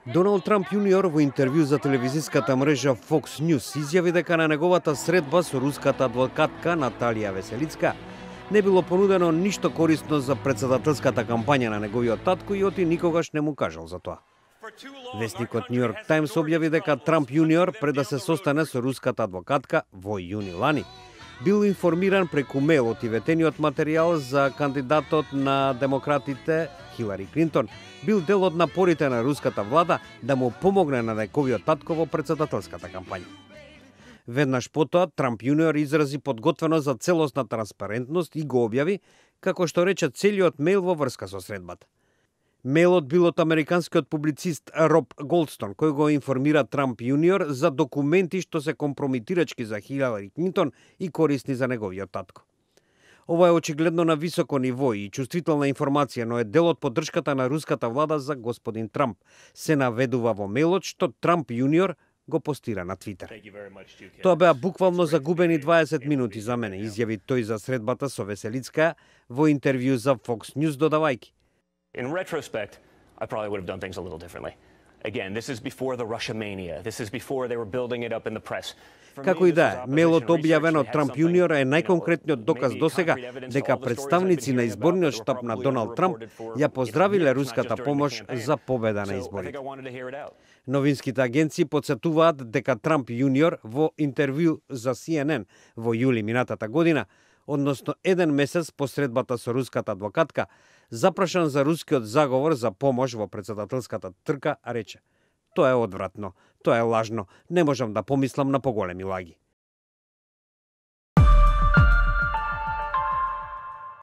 Доналд Трамп јуниор во интервју за телевизиската мрежа Fox News изјави дека на неговата средба со руската адвокатка Наталија Веселицка не било понудено ништо корисно за председателската кампања на неговиот татко и оти никогаш не му кажал за тоа. Весникот Нью Йорк Таймс објави дека Трамп јуниор пред да се состане со руската адвокатка во јуни лани бил информиран преку мејл од ветениот материјал за кандидатот на демократите Хилари Клинтон бил дел од напорите на руската влада да му помогне на неговиот татко во председателската кампања. Веднаш потоа Трамп јуниор изрази подготвено за целосна транспарентност и го објави, како што рече, целиот мејл во врска со средбата. Мејлот бил од американскиот публицист Роб Голдстон, кој го информира Трамп јуниор за документи што се компрометирачки за Хилари Клинтон и корисни за неговиот татко. Ова е очигледно на високо ниво и чувствителна информација, но е дел од поддршката на руската влада за господин Трамп, се наведува во мејлот што Трамп јуниор го постира на Твитер. Тоа беа буквално загубени 20 минути за мене, изјави тој за средбата со Веселицка во интервју за Fox News, додавајќи: In retrospect, I probably would have done things a little differently. Again, this is before the Russia mania. This is before they were building it up in the press. Како и да е, мејлот објавен од Трамп јуниор е најконкретниот доказ досега дека представници на изборниот штаб на Доналд Трамп ја поздравиле руската помош за победа на изборите. Новинските агенции потсетуваат дека Трамп јуниор во интервју за CNN во јули минатата година, односно еден месец по средбата со руската адвокатка, запрашан за рускиот заговор за помош во председателската трка, рече: "Тоа е одвратно, тоа е лажно, не можам да помислам на поголеми лаги."